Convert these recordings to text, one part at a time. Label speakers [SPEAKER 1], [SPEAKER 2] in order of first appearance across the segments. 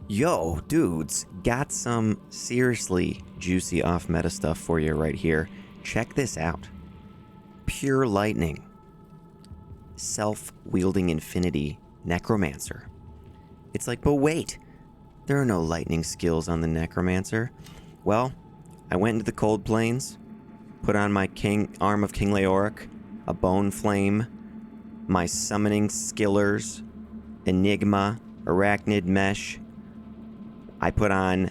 [SPEAKER 1] Yo, dudes, got some seriously juicy off-meta stuff for you right here. Check this out. Pure Lightning. Self-wielding infinity Necromancer. It's like, but wait, there are no lightning skills on the Necromancer. Well, I went into the Cold Plains, put on my arm of King Leoric, a Bone Flame, my summoning skillers, Enigma, Arachnid Mesh. I put on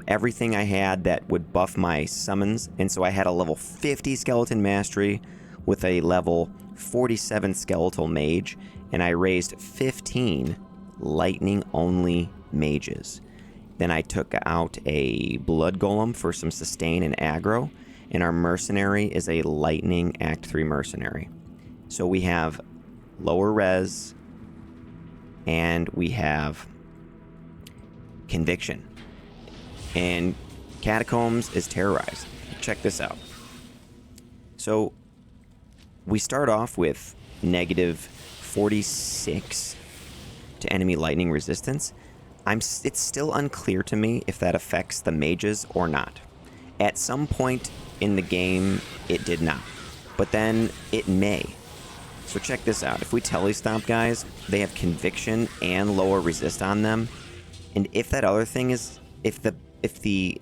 [SPEAKER 1] everything I had that would buff my summons, and so I had a level 50 Skeleton Mastery with a level 47 Skeletal Mage, and I raised 15 Lightning-only mages. Then I took out a Blood Golem for some sustain and aggro, and our Mercenary is a Lightning Act 3 Mercenary. So we have lower res, and we have Conviction. And Catacombs is Terrorized. Check this out. So we start off with negative 46 to enemy lightning resistance. It's still unclear to me if that affects the mages or not. At some point in the game, it did not. But then it may. So check this out. If we telestomp guys, they have Conviction and lower resist on them. And if that other thing is, if the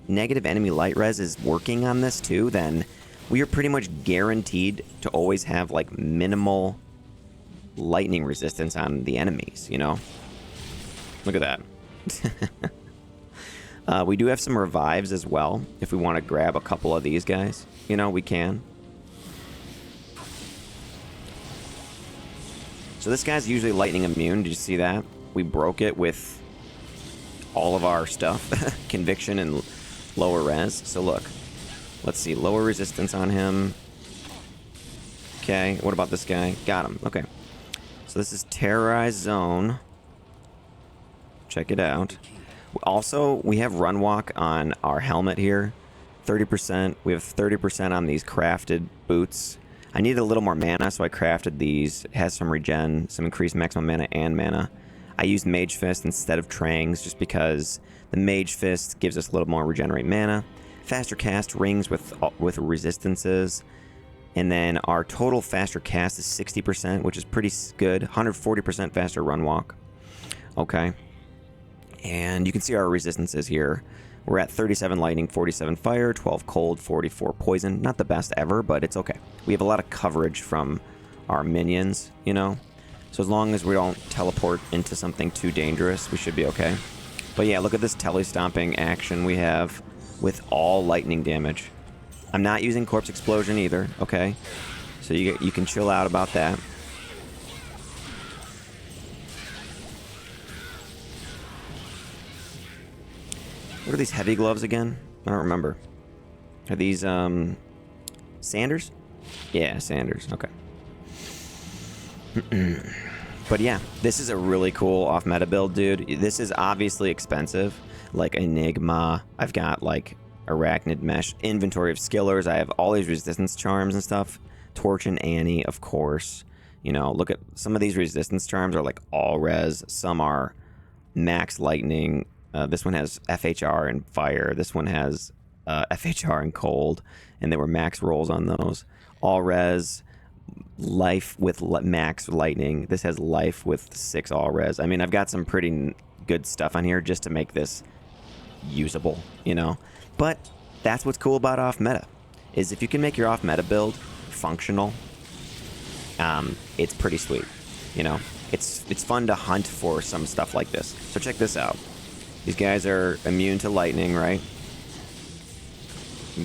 [SPEAKER 1] negative enemy light res is working on this too, then we are pretty much guaranteed to always have like minimal lightning resistance on the enemies, you know? Look at that. We do have some revives as well. If we want to grab a couple of these guys, you know, we can. So this guy's usually lightning immune. Did you see that? We broke it with all of our stuff. Conviction and lower res. So look. Let's see. Lower resistance on him. Okay. What about this guy? Got him. Okay. So this is Terrorized Zone. Check it out. Also, we have Run Walk on our helmet here. 30%. We have 30% on these crafted boots. I needed a little more mana, so I crafted these. It has some regen, some increased maximum mana and mana. I used Mage Fist instead of Trangs just because the Mage Fist gives us a little more regenerate mana. Faster cast rings with resistances. And then our total faster cast is 60%, which is pretty good. 140% faster Run Walk. Okay. And you can see our resistances here. We're at 37 lightning, 47 fire, 12 cold, 44 poison. Not the best ever, but it's okay. We have a lot of coverage from our minions, you know? So as long as we don't teleport into something too dangerous, we should be okay. But yeah, look at this telestomping action we have with all lightning damage. I'm not using Corpse Explosion either, okay? So you can chill out about that. What are these heavy gloves again? I don't remember. Are these, Sanders? Yeah, Sanders. Okay. But yeah, this is a really cool off-meta build, dude. This is obviously expensive. Like Enigma. I've got, like, Arachnid Mesh. Inventory of Skillers. I have all these resistance charms and stuff. Torch and Annie, of course. You know, look at some of these resistance charms are, like, all res. Some are max lightning. This one has FHR and fire. This one has FHR and cold. And there were max rolls on those. All res, life with max lightning. This has life with 6 all res. I mean, I've got some pretty good stuff on here just to make this usable, you know? But that's what's cool about off-meta, is if you can make your off-meta build functional, it's pretty sweet, you know? It's fun to hunt for some stuff like this. So check this out. These guys are immune to lightning, right?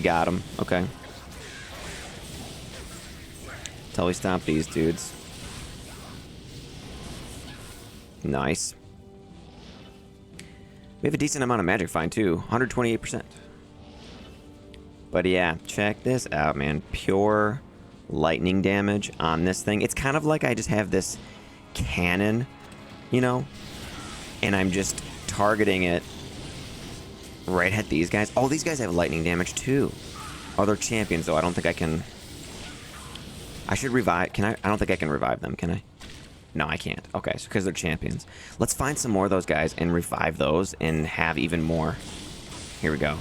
[SPEAKER 1] Got them. Okay. Till we stomp these dudes. Nice. We have a decent amount of magic find, too. 128%. But yeah, check this out, man. Pure lightning damage on this thing. It's kind of like I just have this cannon, you know? And I'm just targeting it right at these guys. Oh, these guys have lightning damage too. Oh, they're champions though. I don't think I can. I should revive. Can I? I don't think I can revive them. Can I? No, I can't. Okay, so because they're champions. Let's find some more of those guys and revive those and have even more. Here we go.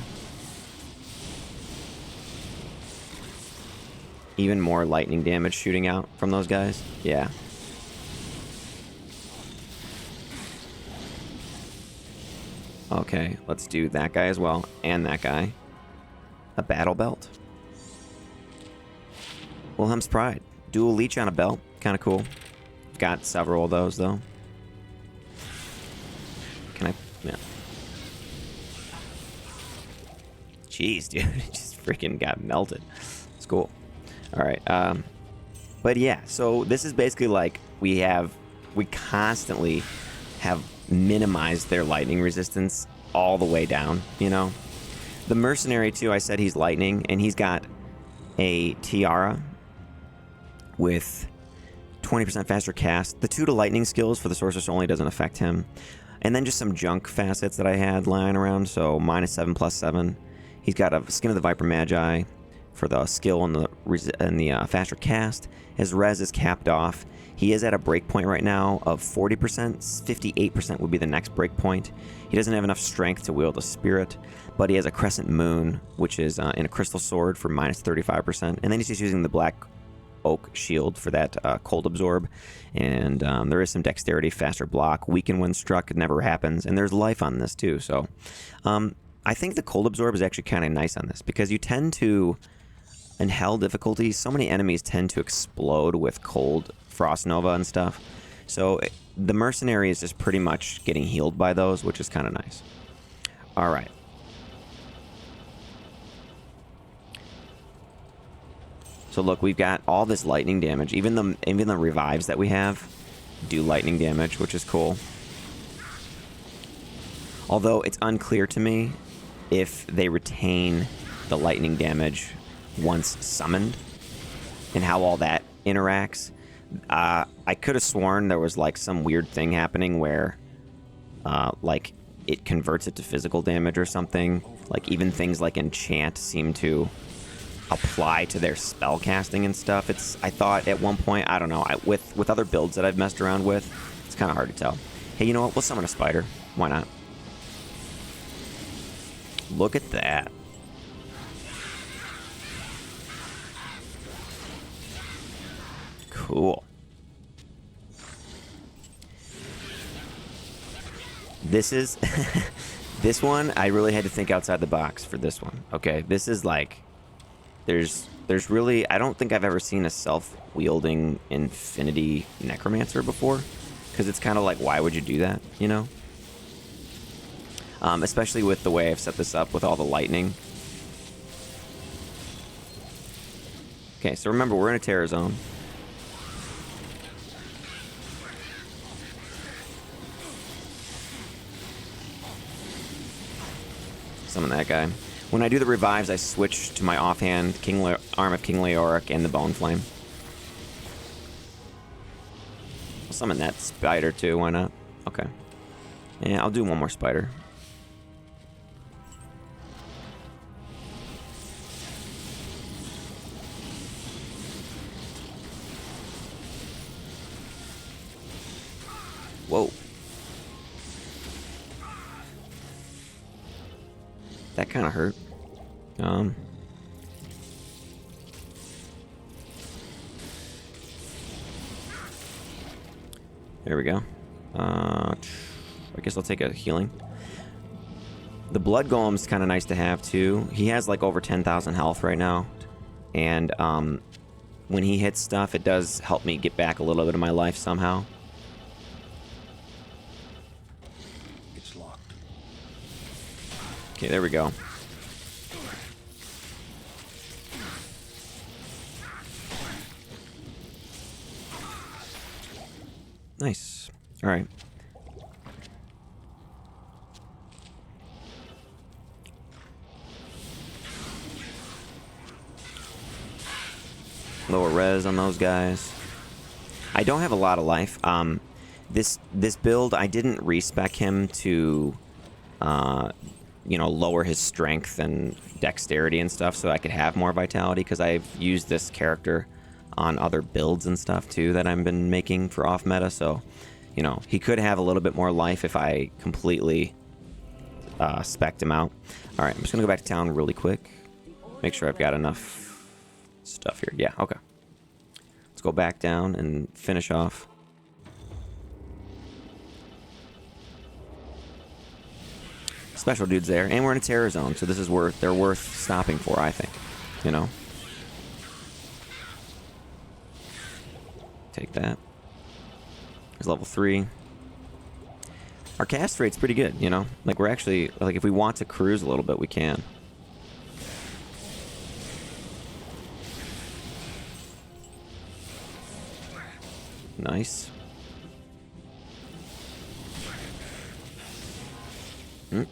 [SPEAKER 1] Even more lightning damage shooting out from those guys. Yeah. Okay, let's do that guy as well, and that guy. A battle belt. Wilhelm's Pride. Dual leech on a belt. Kind of cool. Got several of those, though. Can I... Yeah. Jeez, dude. It just freaking got melted. It's cool. Alright, but yeah, so this is basically like we constantly have minimized their lightning resistance all the way down, you know? The Mercenary, too, I said he's lightning, and he's got a tiara with 20% faster cast. The 2 to lightning skills for the Sorceress only doesn't affect him. And then just some junk facets that I had lying around, so -7 +7. He's got a Skin of the Viper Magi for the skill and the faster cast. His res is capped off. He is at a breakpoint right now of 40%. 58% would be the next breakpoint. He doesn't have enough strength to wield a spirit, but he has a Crescent Moon, which is in a Crystal Sword for -35%. And then he's just using the Black Oak Shield for that Cold Absorb. And there is some Dexterity, faster block, weaken when struck, it never happens. And there's life on this too, so... I think the Cold Absorb is actually kind of nice on this, because you tend to... In Hell difficulty, so many enemies tend to explode with cold Frost Nova and stuff. So the Mercenary is just pretty much getting healed by those, which is kind of nice. Alright. So look, we've got all this lightning damage. Even the revives that we have do lightning damage, which is cool. Although it's unclear to me if they retain the lightning damage once summoned and how all that interacts. I could have sworn there was like some weird thing happening where like it converts it to physical damage or something. Like even things like enchant seem to apply to their spell casting and stuff. I thought at one point, I don't know, with other builds that I've messed around with, it's kind of hard to tell. Hey, you know what? We'll summon a spider. Why not? Look at that. Cool. This is... this one, I really had to think outside the box for this one. Okay, this is like... There's really... I don't think I've ever seen a self-wielding Infinity Necromancer before. Because it's kind of like, why would you do that, you know? Especially with the way I've set this up with all the lightning. Okay, so remember, we're in a terror zone. Summon that guy. When I do the revives, I switch to my offhand Arm of King Leoric and the Bone Flame. I'll summon that spider too, why not? Okay. Yeah, I'll do one more spider. Whoa. That kind of hurt. There we go. I guess I'll take a healing. The Blood Golem's kind of nice to have too. He has like over 10,000 health right now. And when he hits stuff, it does help me get back a little bit of my life somehow. Okay, there we go. Nice. All right. Lower res on those guys. I don't have a lot of life. This build, I didn't respec him to you know, lower his strength and dexterity and stuff so I could have more vitality, because I've used this character on other builds and stuff too that I've been making for off meta. So, you know, he could have a little bit more life if I completely spec'd him out. All right, I'm just gonna go back to town really quick. Make sure I've got enough stuff here. Yeah, okay. Let's go back down and finish off. Special dudes there, and we're in a terror zone, so this is they're worth stopping for, I think. You know. Take that. There's level 3. Our cast rate's pretty good, you know? Like, we're actually, like, if we want to cruise a little bit, we can. Nice. Hmm.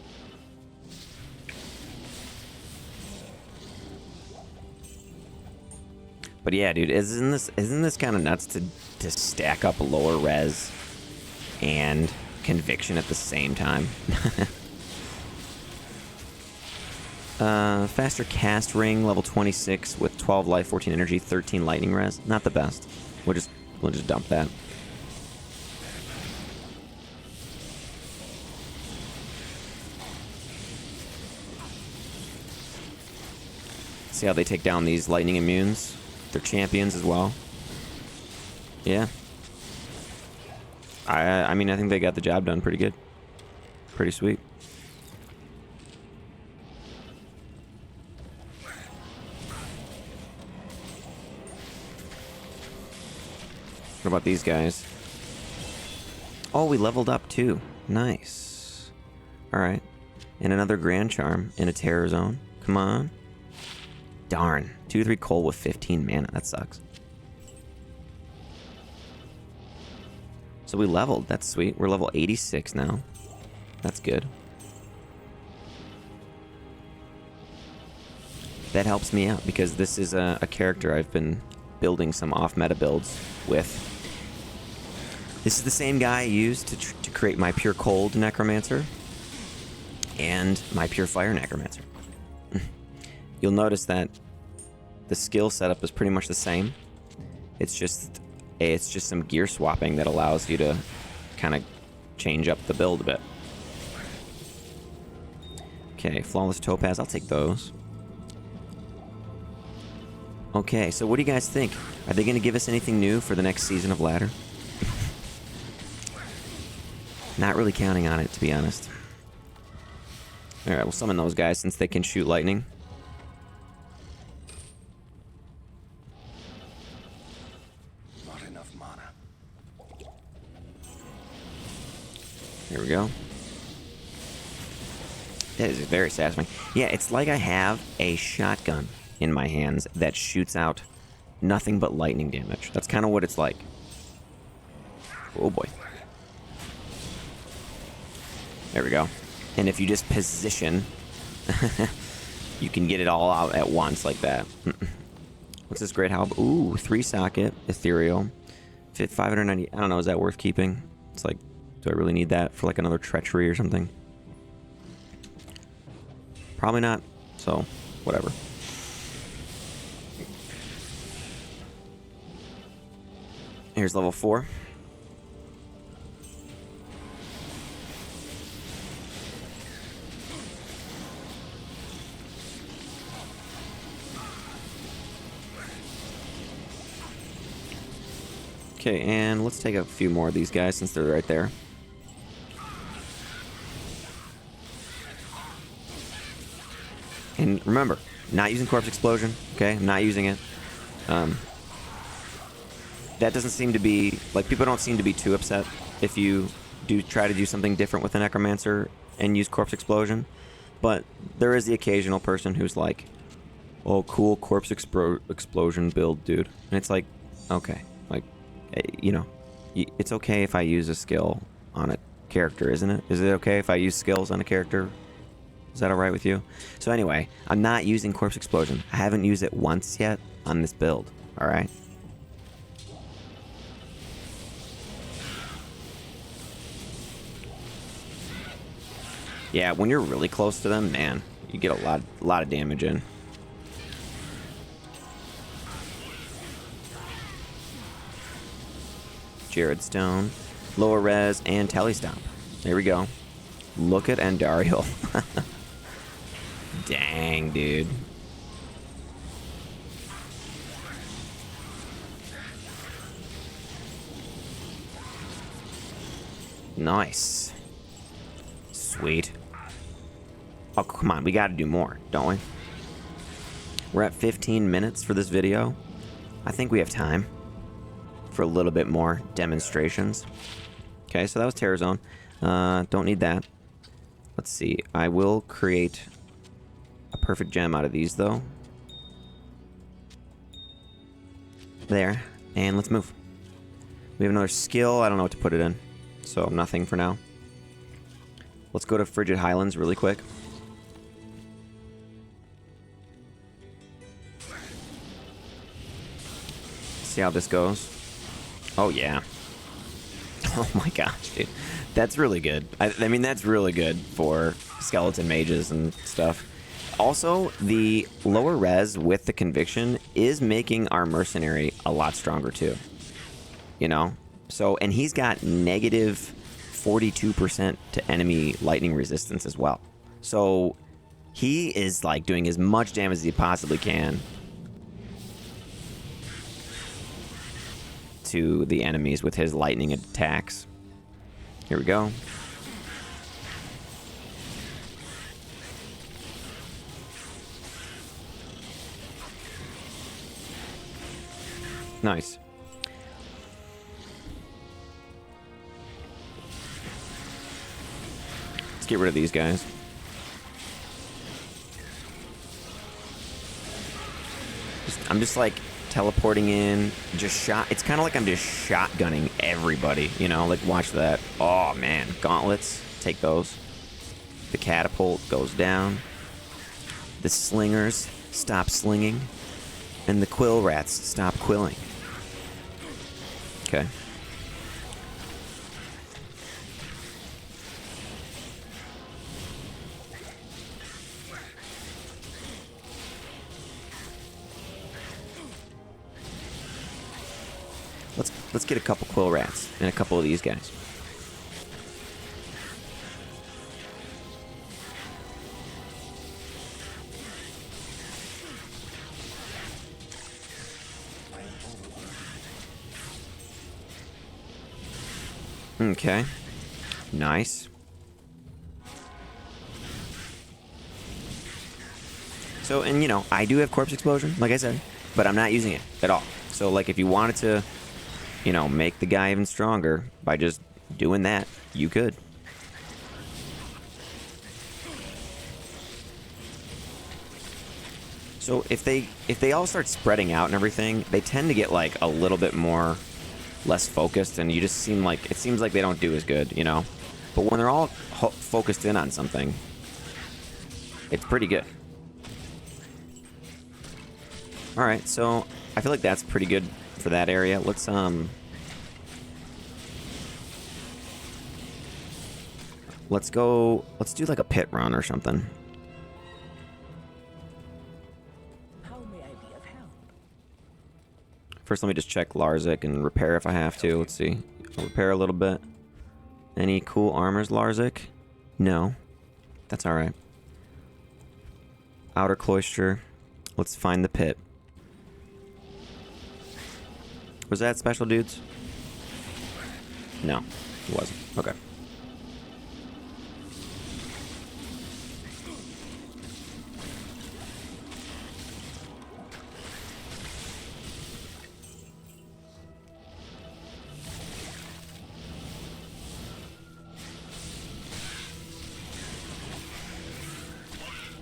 [SPEAKER 1] But yeah, dude, isn't this kind of nuts to stack up lower res and conviction at the same time? Faster cast ring, level 26 with 12 life, 14 energy, 13 lightning res. Not the best. We'll just dump that. See how they take down these lightning immunes? They're champions as well. Yeah. I mean, I think they got the job done pretty good. Pretty sweet. What about these guys? Oh, we leveled up too. Nice. Alright. And another Grand Charm in a Terror Zone. Come on. Darn. 2-3 coal with 15 mana. That sucks. So we leveled. That's sweet. We're level 86 now. That's good. That helps me out because this is a character I've been building some off-meta builds with. This is the same guy I used to create my Pure Cold Necromancer and my Pure Fire Necromancer. You'll notice that the skill setup is pretty much the same. It's just some gear swapping that allows you to kind of change up the build a bit. Okay, Flawless Topaz, I'll take those. Okay, so what do you guys think? Are they going to give us anything new for the next season of Ladder? Not really counting on it, to be honest. Alright, we'll summon those guys since they can shoot lightning.
[SPEAKER 2] Not enough mana.
[SPEAKER 1] Here we go. That is very satisfying. Yeah, it's like I have a shotgun in my hands that shoots out nothing but lightning damage. That's kind of what it's like. Oh boy. There we go. And if you just position, you can get it all out at once like that. What's this great halberd? Ooh, 3-socket, ethereal. 590. I don't know, is that worth keeping? It's like, do I really need that for like another treachery or something? Probably not, so whatever. Here's level 4. Okay, and let's take a few more of these guys since they're right there. And remember, not using Corpse Explosion, okay? I'm not using it. That doesn't seem to be... Like, people don't seem to be too upset if you do try to do something different with the Necromancer and use Corpse Explosion. But there is the occasional person who's like, oh, cool Corpse Explosion build, dude. And it's like, okay. Like, you know, it's okay if I use a skill on a character, isn't it? Is it okay if I use skills on a character? Is that alright with you? So anyway, I'm not using Corpse Explosion. I haven't used it once yet on this build, alright? Yeah, when you're really close to them, man, you get a lot of damage in. Jared Stone, lower res, and telestomp. There we go. Look at Andariel. Dang, dude. Nice. Sweet. Oh, come on. We got to do more, don't we? We're at 15 minutes for this video. I think we have time for a little bit more demonstrations. Okay, so that was Terror Zone. Don't need that. Let's see. I will create a perfect gem out of these, though. There. And let's move. We have another skill. I don't know what to put it in. So nothing for now. Let's go to Frigid Highlands really quick. See how this goes. Oh, yeah. Oh my gosh, dude. That's really good. I mean, that's really good for skeleton mages and stuff. Also, the lower res with the conviction is making our mercenary a lot stronger too. You know? So, and he's got negative 42% to enemy lightning resistance as well. So, he is like doing as much damage as he possibly can to the enemies with his lightning attacks. Here we go. Nice. Let's get rid of these guys. I'm just like teleporting in, just shot. It's kind of like I'm just shotgunning everybody, you know, like watch that. Oh man, gauntlets, take those. The catapult goes down. The slingers stop slinging. And the quill rats stop quilling. Okay. Let's get a couple quill rats and a couple of these guys. Okay. Nice. So, and you know, I do have corpse explosion, like I said, but I'm not using it at all. So, like, if you wanted to, you know, make the guy even stronger by just doing that, you could. So if they all start spreading out and everything, they tend to get like a little bit more less focused, and you just seems like they don't do as good, you know. But when they're all focused in on something, it's pretty good. All right, so I feel like that's pretty good for that area. Let's go. Let's do like a pit run or something. First, let me just check Larzik and repair if I have to. Let's see. I'll repair a little bit. Any cool armors, Larzik? No. That's alright. Outer cloister. Let's find the pit. Was that special, dudes? No, it wasn't. Okay.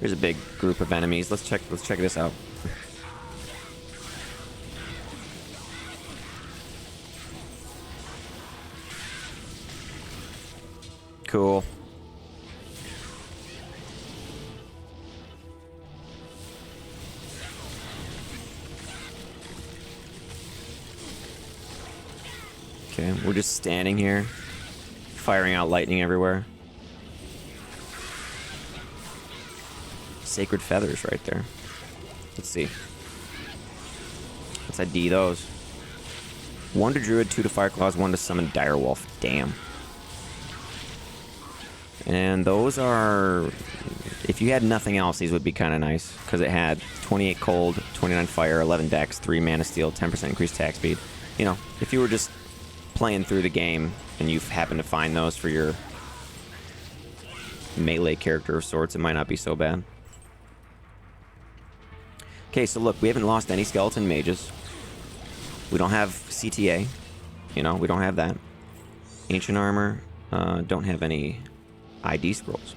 [SPEAKER 1] Here's a big group of enemies. Let's check this out. Cool. Okay, we're just standing here, firing out lightning everywhere. Sacred feathers right there. Let's see. Let's ID those. 1 to Druid, 2 to Fireclaws, 1 to Summon Direwolf. Damn. And those are... If you had nothing else, these would be kind of nice. Because it had 28 Cold, 29 Fire, 11 Dex, 3 Mana Steel, 10% increased attack speed. You know, if you were just playing through the game and you happen to find those for your melee character of sorts, it might not be so bad. Okay, so look, we haven't lost any skeleton mages. We don't have CTA. You know, we don't have that. Ancient armor. Don't have any ID scrolls.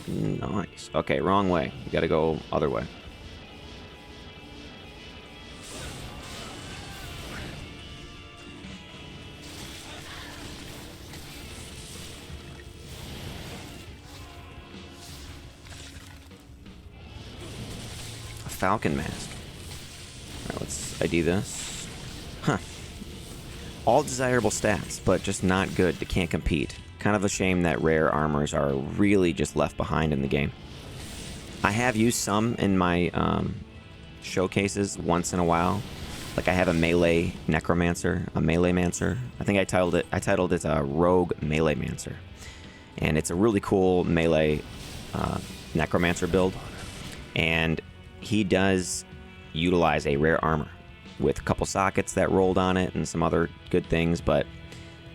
[SPEAKER 1] Nice. Okay, wrong way. We gotta go other way. A falcon mask. Alright, let's ID this. Huh. All desirable stats, but just not good. They can't compete. Kind of a shame that rare armors are really just left behind in the game. I have used some in my showcases once in a while. Like I have a melee Necromancer, a melee Mancer. I think I titled it a Rogue Melee Mancer. And it's a really cool melee Necromancer build. And he does utilize a rare armor with a couple sockets that rolled on it and some other good things, but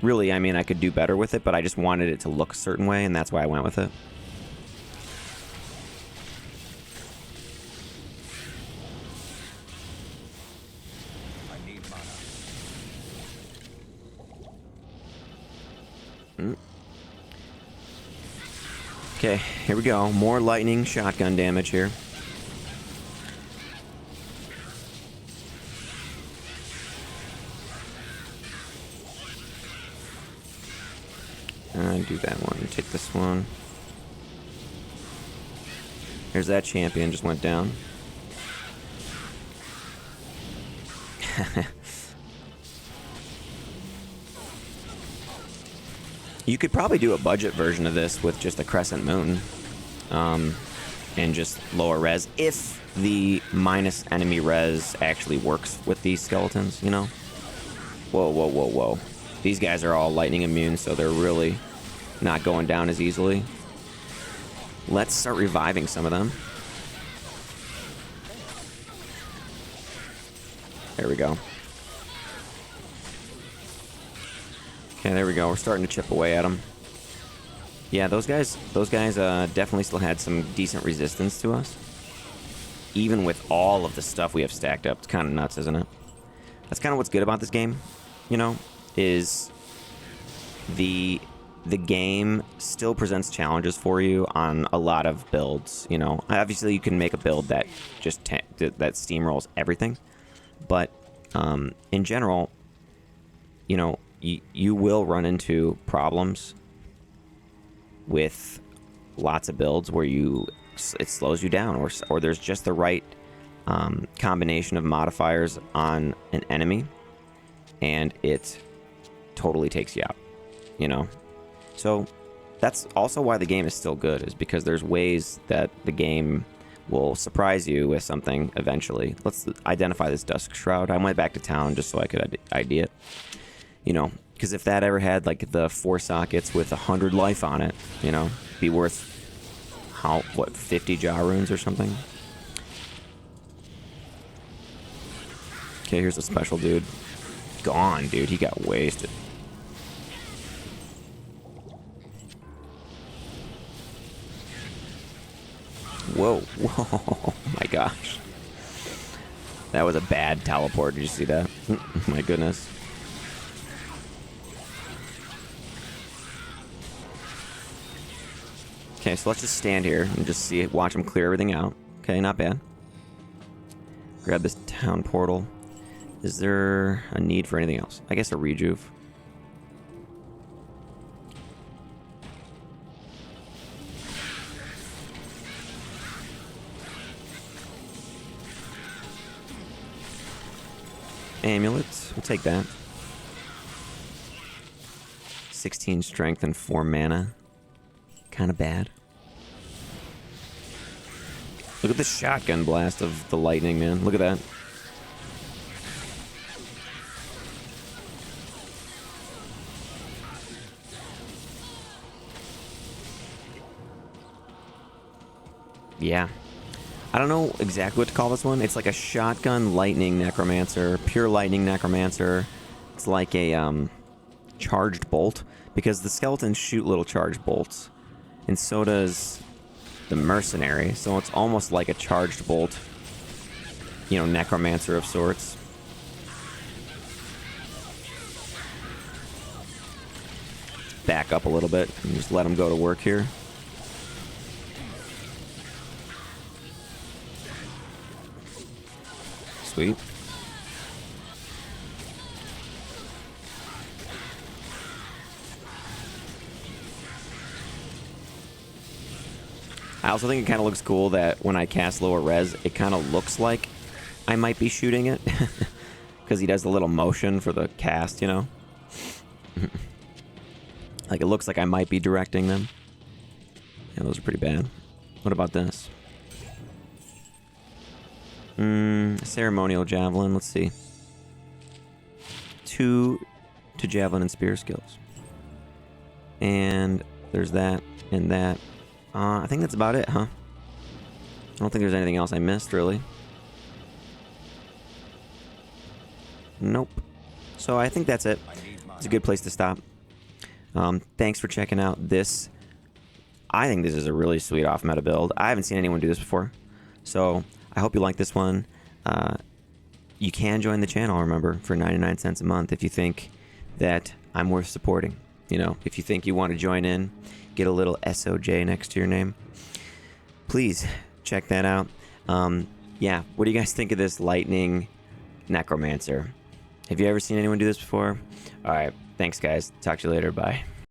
[SPEAKER 1] really, I mean, I could do better with it, but I just wanted it to look a certain way, and that's why I went with it.
[SPEAKER 2] I need mana.
[SPEAKER 1] Okay, here we go. More lightning shotgun damage here. Do that one. Take this one. There's that champion just went down. You could probably do a budget version of this with just a crescent moon. And just lower res. If the minus enemy res actually works with these skeletons, you know? Whoa, whoa, whoa, whoa. These guys are all lightning immune, so they're really not going down as easily. Let's start reviving some of them. There we go. Okay, there we go. We're starting to chip away at them. Yeah, those guys definitely still had some decent resistance to us. Even with all of the stuff we have stacked up. It's kind of nuts, isn't it? That's kind of what's good about this game, you know, is the game still presents challenges for you on a lot of builds, you know. Obviously, you can make a build that just that steamrolls everything, but in general, you know, you will run into problems with lots of builds where it slows you down, or there's just the right combination of modifiers on an enemy, and it totally takes you out, you know. So that's also why the game is still good, is because there's ways that the game will surprise you with something eventually. Let's identify this Dusk Shroud. I went back to town just so I could ID it, you know, because if that ever had like the 4 sockets with 100 life on it, you know, be worth what, 50 Jaw runes or something. Okay, here's a special dude. Gone, dude. He got wasted. Whoa. Whoa. My gosh. That was a bad teleport. Did you see that? My goodness. Okay, so let's just stand here and just watch him clear everything out. Okay, not bad. Grab this town portal. Is there a need for anything else? I guess a rejuve. Amulet. We'll take that. 16 strength and 4 mana. Kind of bad. Look at the shotgun blast of the lightning, man. Look at that. Yeah. I don't know exactly what to call this one. It's like a shotgun lightning necromancer, pure lightning necromancer. It's like a charged bolt, because the skeletons shoot little charged bolts, and so does the mercenary. So it's almost like a charged bolt, you know, necromancer of sorts. Back up a little bit and just let them go to work here. Sweet. I also think it kind of looks cool that when I cast lower res, it kind of looks like I might be shooting it. Because he does the little motion for the cast, you know? Like, it looks like I might be directing them. Yeah, those are pretty bad. What about this? Ceremonial javelin. Let's see. 2 to javelin and spear skills. And there's that and that. I think that's about it, huh? I don't think there's anything else I missed, really. Nope. So I think that's it. It's a good place to stop. Thanks for checking out this. I think this is a really sweet off-meta build. I haven't seen anyone do this before. So I hope you like this one. You can join the channel, remember, for 99 cents a month if you think that I'm worth supporting. You know, if you think you want to join in, get a little SOJ next to your name, please check that out. Yeah, what do you guys think of this lightning necromancer? Have you ever seen anyone do this before? All right, thanks guys. Talk to you later. Bye.